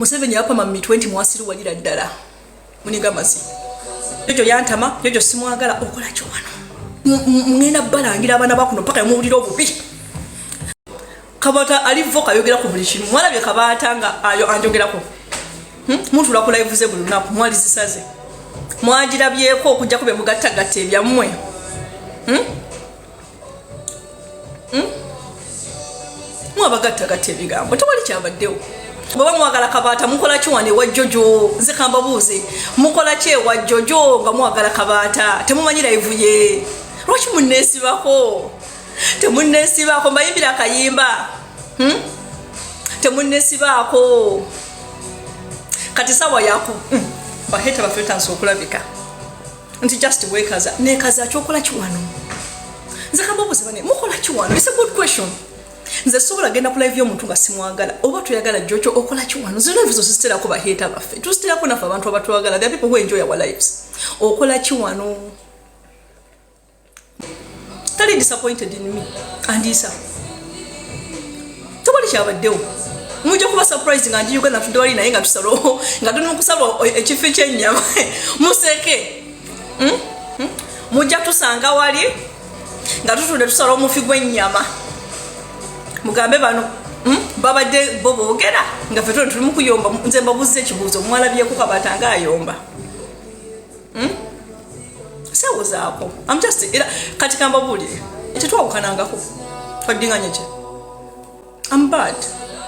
Museveni yapa mami 20 mwasiru walira ddala muniga masi jojo yantama jojo simwagala okola kiwano ngenda balangira abana bakuno paka yamulira obubi kabata alivoka yogera ku buli kintu mwana bye kabata nga ayo anjogerako muntu la ku live ze bulu napo mwali zisaze mwagira byeko okujja kube mugattagatte byammwe mwabagattagatte bigambo tewali kyabaddewo baba mwagala kabata mukola kiwane wa jojo nze kamba buuze mukola kye wa jojo nga mwagala kabata temumanyira ivuye lwaki munnesibako temunnesibako mbayimbira akayimba temunnesibako kati sawa yako baheta bafeta nsokulabika nti just wekaza nekaza kyokola kiwano nze kamba buuze bane mukola kiwano. It's a good question. Nze sobola genda ku live y'omuntu nga simwagala oba tuyagala jojo okola kiwano zino evizo sistera ko baheta baffe tusitera ko nafa abantu abatwagala. There are people who enjoy our lives. Okola kiwano tali disappointed in me andisa tobali kyabaddewo mujja kuba surprising andi Uganda tudwali naye nga tusalo nga tuli mukusaba ekifi ky'ennyama museke mujja tusanga wali nga tutudde tusala omufi gw'ennyama mugambe bano babadde boboogera nga ffe tuli mu kuyomba. Nze mbabuze ekibuuzo mwalabyeko kabatanga ayomba sewozaako I'm just kati kambabuulire tetwawukanangako twaddinganye kye I'm bad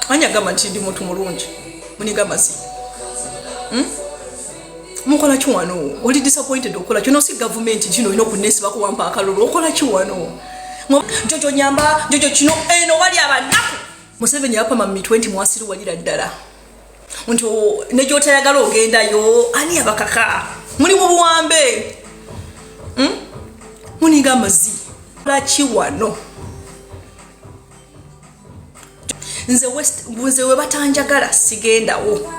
anyagamba nti ndi muntu mulungi munigamazi mukola kiwano oli disappointed okola kino si government kino ino kunesibako wampa akalulu okola kiwano jojo nyamba jojo kino eno wali abanaku Museveni yapa mami 20 mwasiru walira ddala nto nejo tayagala ogenda yo ani abakaka muli mu buwambe muniga mazi la kiwano nze we batanjagala sigendawo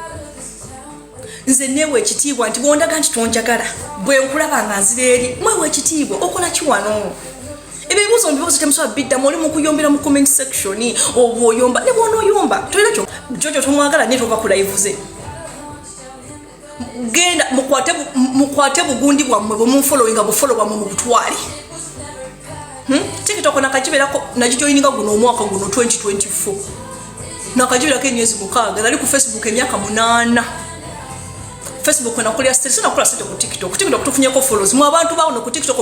nze newe ekitiibwa nti bondaga nti tonjagala bwe nkulaba nga nzireeri mwewe ekitiibwa okola kiwano. Ebibuzo mbibuzo temuswa bidda muli mu kuyombera mu comment section obwoyomba ne bwonoyomba toyina kyo jojo tomwagala ne tova ku live ze genda mukwate bugundi bwammwe bumufollowinga bufollowa mu butwali TikTok nakakiberako nakijoyininga guno omwaka guno 2024 nakakiberako emyezi 6 nali ku Facebook emyaka 8 Facebook nakulya state nakola state ku TikTok tufunyeko follows mu abantu bawo ku TikTok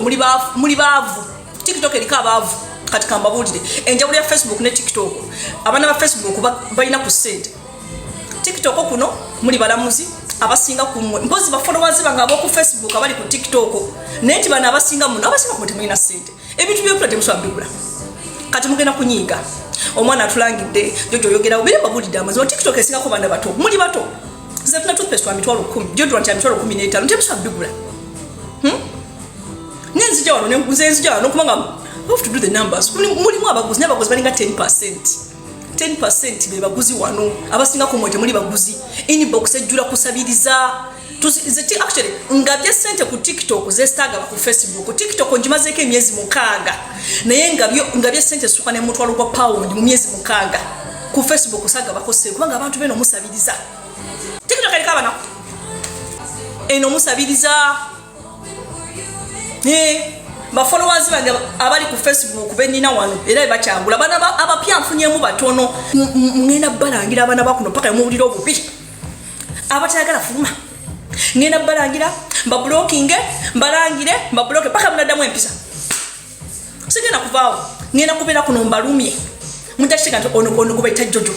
muli baavu TikTok erika abavu kati kambabulire enjawulo ya Facebook ne TikTok abana ba Facebook balina ku sente TikTok kuno muli balamuzi abasinga kumwe mpozi ba followers banga abo ku Facebook abali ku TikTok neti bana abasinga muno abasinga ku temina sente ebintu byo plate muswa bigula kati mugenda kunyiga omwana atulangidde jojo yogera ubire babulide amazo TikTok esinga ko bana bato muli bato zefuna toothpaste wa mitwalo 10 jojo wanti mitwalo 15 ntemuswa bigula nenzija wano nenzija wano kumanga we have to do the numbers mulimu abaguzi n'abaguzi balinga 10% be baguzi wano abasinga ku mwote muli baguzi inbox ejjula kusabiriza tuziti actually ngabye sente ku TikTok zestaga ku Facebook TikTok njimazeke emyezi 6 naye ngabye sente suka ne mutwalo kwa pound mu myezi 6 ku Facebook saga bakose kubanga abantu beno musabiriza TikTok alikaba na eno musabiriza ba followers bange abali ku Facebook benina wano era bakyangula bana abapya nfunyemu batono ngenda balangira abana bakuno paka yamulira obubi abatayagala fuma ngenda balangira ba blocking balangire ba block paka mnadamu empisa sigena kuvaawo ngenda kubera kuno mbalumye mutashika nto ono kubaita jojo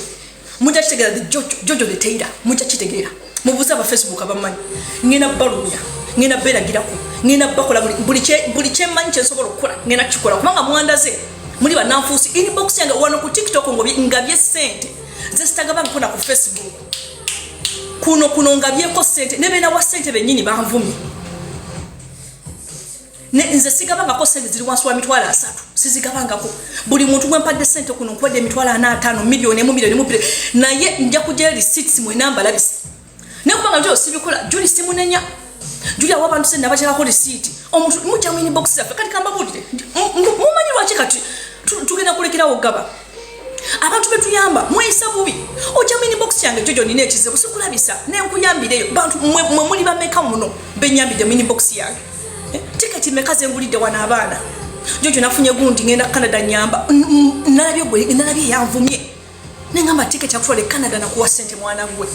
mutashika jojo the tailor mutachitegeera mubuza ba Facebook abamanyi ngenda balumya ngenda beragira ku ngenda bakola buli kye manche nsobola okukola ngenda kikola kubanga mwandaze muli bananfuusi inbox yange wano ku TikTok ngabye sente zesitaga bankona ku Facebook kuno ngabyeko sente ne bena wa sente benyini banvumye nze sigabangako sente ziri wansi wa mitwalo 3 sizigabangako buli muntu gwempadde sente kuno nkwadde emitwalo 4 miliyoni naye nja kujja receipts mu namba labisi ne kubanga njo sibikola juli simunenya Julia wabantu sende abakyala ko receipt omuntu mujja mu inbox zaffe kati kambabulire mumanyi lwaki kati tugenda kulekerawo gaba abantu betuyamba mwesa bubi ojja inbox yange jojo nina ekizibu sikulabisa nenkuyambireyo bantu mwe muli bameka muno benyambide inbox yange tiketi meka zengulidde wana abaana jojo nafunye gundi ngenda Canada nyamba nalabye yanvumye nengamba tiketi yakutwala Canada nakuwa sente mwana gwe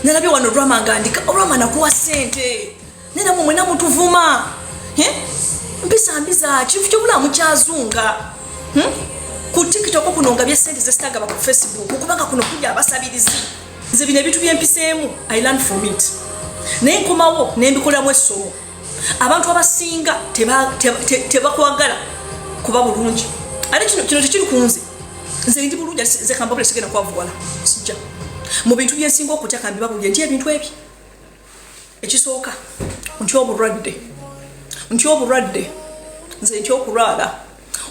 nalabye wano drama ngandika drama nakuwa sente nena mwe namutuvuma mbiza chifu kyobulamu kyazunga ku TikTok kunonga bya sente zestaga ku Facebook kubanga kuno kujja abasabirizi nze bine bitu byempisemu I learn from it nenkomawo nembikolamu essomo abantu abasinga tebakwagala kuba bulungi ate kino tekiri kunze nze ndi bulungi nze kambabule sigenda kwavuwala sijja mu bintu byensinga okutya kambi babulye nti ebintu ebi ekisooka nti obulwadde nze nti okulwala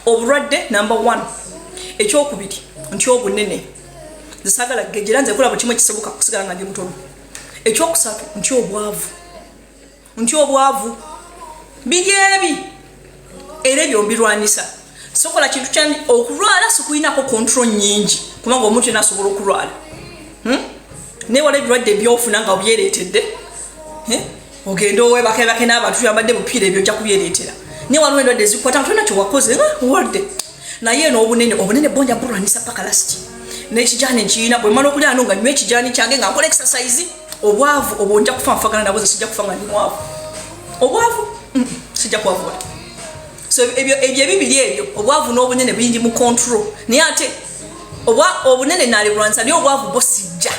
obulwadde number 1 ekyokubiri nti obunene zisagala gejera nze kulabo kimwe kisebuka kusigala nga ndi mutono ekyokusatu nti obwavu bigyebi era byombirwanisa sokola kintu kyani okulwala sikuinako control nyingi kubanga omuntu nasobola okulwala ne wale birwadde byofuna nga obyeretedde ogenda owebakebake n'abantu yambadde mupiira ebyo ojja kubyeretera ne waliwo endwadde zikwata nga tolina kyewakoze wadde naye obunene bonja bulwanisa paka lasiti n'ekijaani nkiyina bwe mala okulya nga nywa ekijaani kyange nga nkola exercise obwavu obwo nja kufa nfagana nabo ze sijja kufa nga ndi mwavu obwavu sijja kwavula so ebyo ebibiri ebyo obwavu n'obunene bindi mu control naye ate obunene nalibulwanisa naye obwavu bo sijja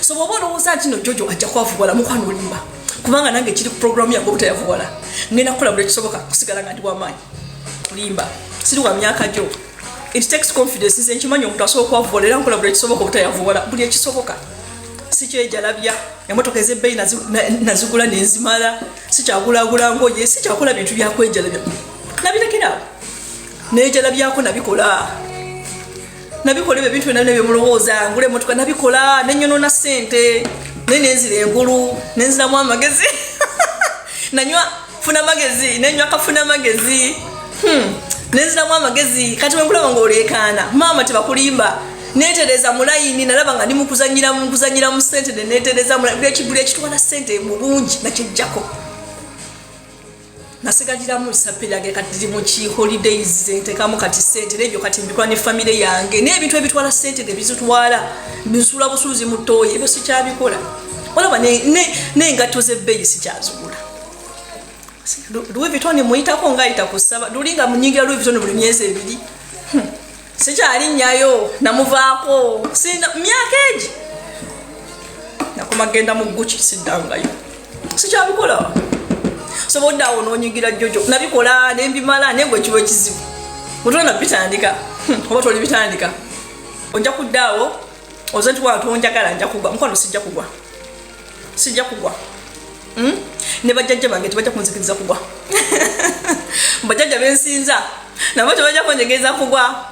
so bw'oba olowooza nti no jojo ajja kwavuwala mukwano olimba kubanga nange kiri ku programu yange obutayavuwala ngenda kukola buli ekisoboka kusigala nga ndi wamaanyi limba siri wa myaka gyo it takes confidence nze nkimanyi omuntu asobola okwavuwala era nkola buli ekisoboka obutayavuwala buli ekisoboka sikyejalabya emotoka ez'ebbeeyi nazigula nenzimala sikyagulagula ngoye sikyakola bintu byakwejalabya nabirekerawo nejalabyako nabikola ebyo bintu byonna nebyomulowooza ngula emotoka nabikola nenyonona sente nenenzira engulu nenziramu amagezi nanywa funa magezi nenywa kafuna magezi nenziramu amagezi kati wenkulaba ngaolekaana maama tebakulimba netereza mulayini nalaba nga ndi mukuzanyira mu sente netereza buli ekitwala sente mu bungi nakijjako nasigajiramu sapirage kati ndi muki holidays ntekamu kati sente nebyo kati mbikola ne family yange n'ebintu ebitwala sente nebizitwala bisula busuuzi mutoye ebyo sikyabikola olaba n'engatto z'ebbeeyi sikyazigula Louis Vuitton muyitako ngayita kusaba lulinga munyigira Louis Vuitton buli myezi ebiri sikyali nnyayo namuvaako sina myaka egi nakoma genda mu Gucci siddangayo sikyabikola so boddawo n'onyigira jojo nabikola nembimala nengwe kiba ekizibu mutona bitandika oba toli bitandika ojja kuddaawo oze nti wantu onjagala nja kugwa mukwano sijja kugwa ne bajjajja bange tebajja kunzikiriza kugwa bajjajja bensinza nabo tebajja kunjegeza kugwa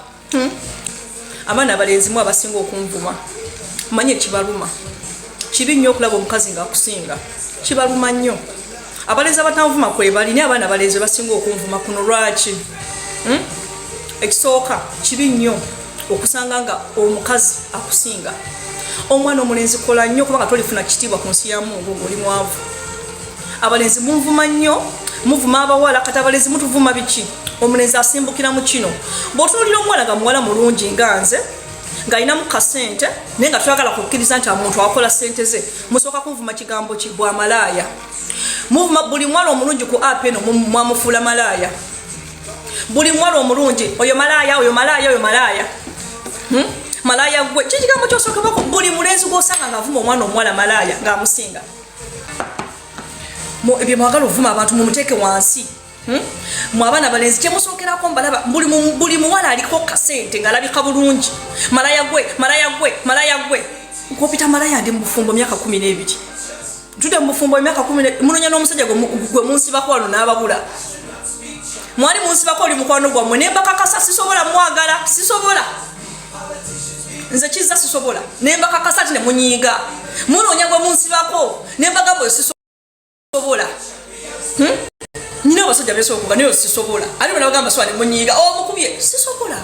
abaana abalenzimu abasinga okunvuma manye kibaluma kibi nnyo okulaba omukazi ngaakusinga kibaluma nnyo abalenzi abatanvuma kwebali naye abaana abalenzi basinga okunvuma kuno lwaki ekisooka kibi nnyo okusanga nga omukazi akusinga omwana omulenzi kola nnyo kubanga tolifuna kitiibwa ku nsi ya Mungu ng'oli mwavu abalenzi munvuma nnyo muvuma abawala kati abalenzi mutuvuma biki omulenzi asimbukira mu kino bw'otunuulira omuwala nga muwala mulungi nga nze ng'alinamu kasente naye nga twagala kukkiriza nti omuntu akola sente ze musooka kunvuma kigambo ki bwa malaaya muvuma buli mwala omulungi ku app eno mwamufuula malaaya buli mwala omulungi oyo malaaya malaaya gwe kikigambo kyosooka bako buli mulenzi gw'osanga ng'avuma omwana omuwala malaaya ng'amusinga ebyo mwagala ovuma abantu mumuteeke wansi mwabaana balenzi kyemusookerako mbalaba buli muwala aliko kasente ng'alabika bulungi malaaya gwe nkopita malaaya ndi mu bufumbo myaka 12 tude mu bufumbo myaka 10 munonya n'omusajja gwe munsibako wano n'ababula mwali munsibako oli mukwano gwammwe nembakakasa sisobola mwagala sisobola nze kiza sisobola nembakakasa ati nemunyiiga munonya gwe munsibako nembagamba oyo sisobola nina abasajja besobola naye sisobola ali bwe nabagamba swali munyiiga omukubye sisobola